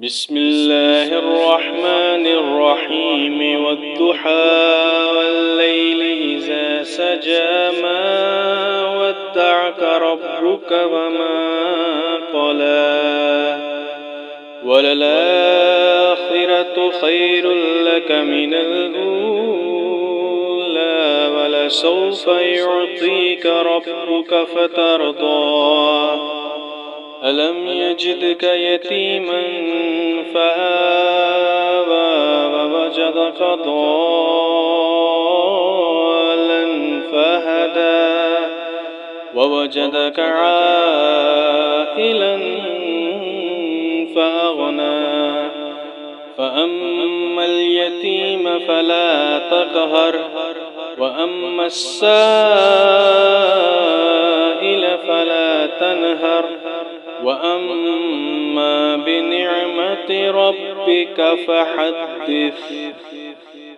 بسم الله الرحمن الرحيم والضحى والليل إذا سجى ما ودعك ربك وما قلى وللآخرة خير لك من الأولى ولسوف يعطيك ربك فترضى ألم يجدك يتيما فآوى ووجدك ضالا فهدى ووجدك عائلا فأغنى فأما اليتيم فلا تقهر وأما السائل فلا تنهر وأما بنعمة ربك فحدث.